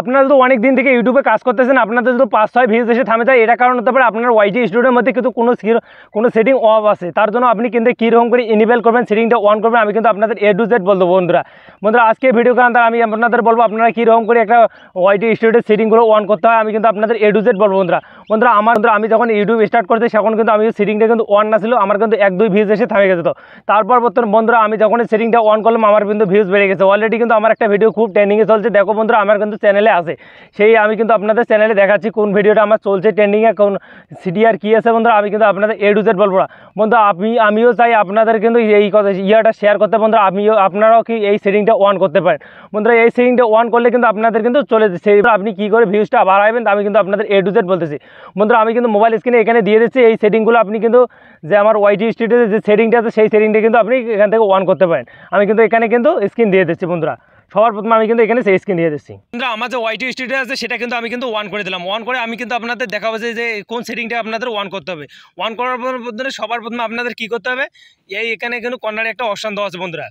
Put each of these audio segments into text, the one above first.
আপনারা তো অনেক দিন থেকে ইউটিউবে কাজ করতেছেন, আপনাদের যদি 5-6 ভিউজ এসে থামে যায়, এটা কারণ হতে পারে আপনার ওয়াইটি স্টুডিওর মধ্যে কিন্তু কোনো সেটিং অফ আছে। তার জন্য আপনি কিন্তু কীরকম করে ইনেবল করবেন, সেটিংটা অন করবেন, আমি কিন্তু আপনাদের A to Z বলবো বন্ধুরা। আজকে ভিডিও কারণে আমি আপনাদের বলবো আপনারা কীরকম করে একটা ওয়াইটি স্টুডিওর সেটিংগুলো অন করতে হয়, আমি কিন্তু আপনাদের A to Z বলবো বন্ধুরা। আমি যখন ইউটিউব স্টার্ট করতে তখন কিন্তু আমি সেটিংটা কিন্তু অন না ছিল, আমার কিন্তু 1-2 ভিউজ এসে থামে গেছে। তো তারপর বন্ধুরা আমি যখন সেটিংটা অন করলাম আমার কিন্তু ভিউজ বেড়ে গেছে। অলরেডি কিন্তু আমার একটা ভিডিও খুব ট্রেন্ডিংয়ে চলছে, দেখো বন্ধুরা আমার কিন্তু চ্যানেলে আছে, সেই আমি কিন্তু আপনাদের চ্যানেলে দেখাচ্ছি কোন ভিডিওটা আমার চলছে ট্রেন্ডিংয়ে, কোন সিডিআর কী আছে বন্ধুরা। আমি কিন্তু আপনাদের A to Z বলবো না বন্ধুরা। আমিও চাই আপনাদের কিন্তু এই কথা ইয়াটা শেয়ার করতে বন্ধুরা। আপনারাও কি এই সেটিংটা অন করতে পারেন বন্ধুরা। এই সেটিংটা অন করলে কিন্তু আপনাদের কিন্তু চলে যাচ্ছে, আপনি কী করে ভিউজটা বাড়াবেন আমি কিন্তু আপনাদের A to Z বলতেছি বন্ধুরা। আমি কিন্তু মোবাইল স্ক্রিনে এখানে দিয়ে দিচ্ছি এই সেটিংগুলো, আপনি কিন্তু যে আমার ওয়াইটি স্টুডিওতে যে সেটিংটা আছে সেই সেটিংটা কিন্তু আপনি এখান থেকে অন করতে পারেন। আমি কিন্তু এখানে কিন্তু স্ক্রিন দিয়ে দিচ্ছি বন্ধুরা। সবার প্রথমে আমি কিন্তু এখানে সেই স্ক্রিন দিয়ে দিচ্ছি বন্ধুরা। আমার যে ওয়াইটি স্টুডিও আছে সেটা কিন্তু আমি কিন্তু অন করে দিলাম। অন করে আমি কিন্তু আপনাদের দেখাবো যে কোন সেটিংটা আপনাদের অন করতে হবে। অন করার পর বন্ধুরা সবার প্রথমে আপনাদের কী করতে হবে, এখানে কিন্তু কর্নারে একটা অপশান দেওয়া আছে বন্ধুরা।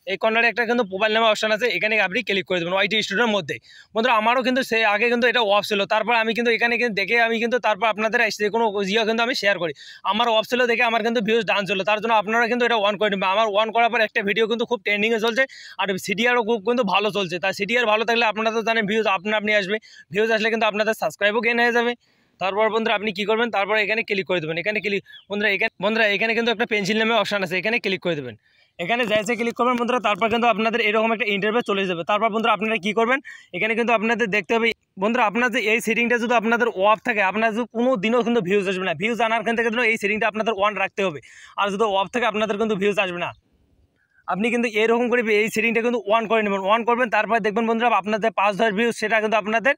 এই কর্নারে একটা কিন্তু মোবাইল নামে অপশান আছে, এখানে আপনি ক্লিক করে দেবেন ওয়াইটি স্টুডিওর মধ্যে বন্ধুরা। আমারও কিন্তু সে আগে কিন্তু এটা অফ ছিল, তারপর আমি কিন্তু এখানে কিন্তু দেখে আমি কিন্তু তারপর আপনাদের যে কোনো ইয়ে কিন্তু আমি শেয়ার করি। আমার অফ ছিল দেখে আমার কিন্তু ভিউজ ডাউন ছিল, তার জন্য আপনারা কিন্তু এটা অন করে নেবেন। আমার অন করার পর একটা ভিডিও কিন্তু খুব ট্রেন্ডিংয়ে চলছে, আর সিডিআরও খুব কিন্তু ভালো চলছে। তাই সিডিআর ভালো থাকলে আপনারা তো জানেন ভিউজ আপনি আসবে, ভিউজ আসলে কিন্তু আপনাদের সাবস্ক্রাইবও গেইন হয়ে যাবে। তারপর বন্ধুরা আপনি কী করবেন, তারপর এখানে ক্লিক করে দেবেন। এখানে ক্লিক বন্ধুরা এখানে কিন্তু একটা পেন্সিল নামে অপশান আছে, এখানে ক্লিক করে দেবেন। এখানে যাইছে ক্লিক করবেন বন্ধুরা, তারপর কিন্তু আপনাদের এরকম একটা ইন্টারভিউ চলে যাবে। তারপর বন্ধুরা আপনারা কী করবেন, এখানে কিন্তু আপনাদের দেখতে হবে বন্ধুরা আপনার যে এই সেটিংটা যদি আপনাদের অফ থাকে আপনার যদি কোনো দিনও কিন্তু ভিউজ আসবে না। ভিউজ আনার ক্ষেত্রে কিন্তু এই সেটিংটা আপনাদের অন রাখতে হবে, আর যদি অফ থাকে আপনাদের কিন্তু ভিউজ আসবে না। আপনি কিন্তু এরকম করে এই সেটিংটা কিন্তু অন করে নেবেন। অন করবেন, তারপর দেখবেন বন্ধুরা আপনাদের 5-10 ভিউজ সেটা কিন্তু আপনাদের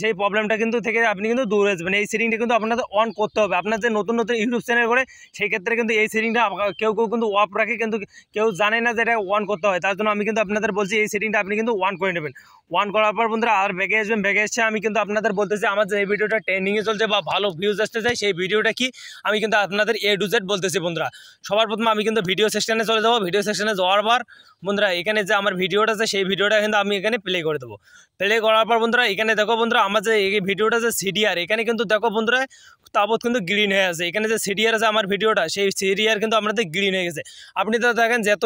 সেই প্রবলেমটা কিন্তু থেকে আপনি কিন্তু দূর হয়ে যাবেন। এই সেটিংটা কিন্তু আপনাদের অন করতে হবে। আপনার যে নতুন ইউটিউব চ্যানেল করে সেই ক্ষেত্রে কিন্তু এই সেটিংটা কেউ কিন্তু অফ রাখে, কিন্তু কেউ জানে না যে এটা অন করতে হয়। তার জন্য আমি কিন্তু আপনাদের বলছি এই সেটিংটা আপনি কিন্তু অন করে নেবেন। অন করার পর বন্ধুরা আর ব্যাগে আসবেন। ব্যাগে এসে আমি কিন্তু আপনাদের বলতেছি আমার যে এই ভিডিওটা ট্রেন্ডিংয়ে চলছে বা ভালো ভিউজ আসতে চাই সেই ভিডিওটা কি আমি কিন্তু আপনাদের A to Z বলতেছি বন্ধুরা। সবার প্রথমে আমি কিন্তু ভিডিও সেকশনে চলে যাবো। ভিডিও সেকশনে যাওয়ার পর বন্ধুরা এখানে যে আমার ভিডিওটা আছে সেই ভিডিওটা কিন্তু আমি এখানে প্লে করে দেবো। প্লে করার পর বন্ধুরা এখানে দেখো বন্ধুরা আমার যে এই ভিডিওটা যে সিডিআর, এখানে কিন্তু দেখো বন্ধুরা তাবৎ কিন্তু গ্রিন হয়ে আছে। এখানে যে সিডিআর আছে আমার ভিডিওটা সেই সিডিআর কিন্তু আপনাদের গ্রিন হয়ে গেছে। আপনি তো দেখেন যত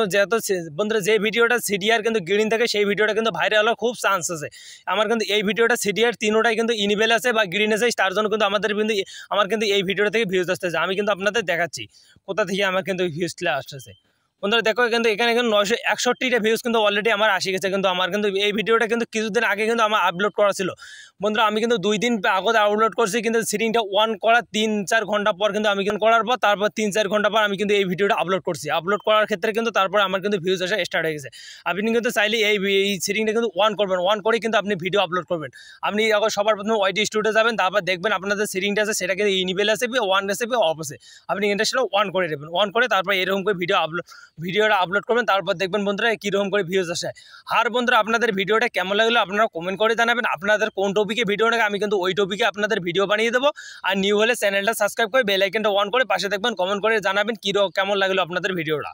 বন্ধুরা যে ভিডিওটা সিডিআর কিন্তু গ্রিন থাকে সেই ভিডিওটা কিন্তু ভাইরাল হওয়ার খুব চান্স আছে। আমার কিন্তু এই ভিডিওটা সিডিআর তিনোটাই কিন্তু ইনেবল আছে বা গ্রিন আছে, তার জন্য কিন্তু আমার কিন্তু এই ভিডিওটা থেকে ভিউজ আসতেছে। আমি কিন্তু আপনাদের দেখাচ্ছি কোথা থেকে আমার কিন্তু ভিউজটা আসতেছে বন্ধুরা। দেখো কিন্তু এখানে কিন্তু 961টা ভিউজ কিন্তু অলরেডি আমার আসে গেছে। কিন্তু আমার কিন্তু এই ভিডিওটা কিন্তু কিছুদিন আগে কিন্তু আমার আপলোড করা ছিল বন্ধুরা। আমি কিন্তু 2 দিন আগে আপলোড করছি, কিন্তু সেটিংটা অন করার 3-4 ঘন্টা পর কিন্তু আমি কিন্তু করার পর তারপর 3-4 ঘন্টা পর আমি কিন্তু এই ভিডিওটা আপলোড করছি। আপলোড করার ক্ষেত্রে কিন্তু তারপর আমার কিন্তু ভিউজ আসা স্টার্ট হয়ে গেছে। আপনি কিন্তু চাইলে এই সেটিংটা কিন্তু অন করবেন, অন করে কিন্তু আপনি ভিডিও আপলোড করবেন। আপনি এখন সবার প্রথমে ওয়াইটি স্টুডিও যাবেন, তারপর দেখবেন আপনাদের সেটিংটা আছে সেটা কিন্তু ইনেবল আছে, অন আছে, অফ আছে। আপনি এটা সেটা অন করে দেবেন। অন করে তারপর এরকম করে ভিডিওটা আপলোড করবেন, তারপর দেখবেন বন্ধুরা কীরকম করে ভিউজ আসে। আর বন্ধুরা আপনাদের ভিডিওটা কেমন লাগলো আপনারা কমেন্ট করে জানাবেন। আপনাদের কোন টপিকে ভিডিও লাগে আমি কিন্তু ওই টপিকে আপনাদের ভিডিও বানিয়ে দেবো। আর নিউ হলে চ্যানেলটা সাবস্ক্রাইব করে বেল আইকনটা অন করে পাশে দেখবেন, কমেন্ট করে জানাবেন কেমন লাগলো আপনাদের ভিডিওটা।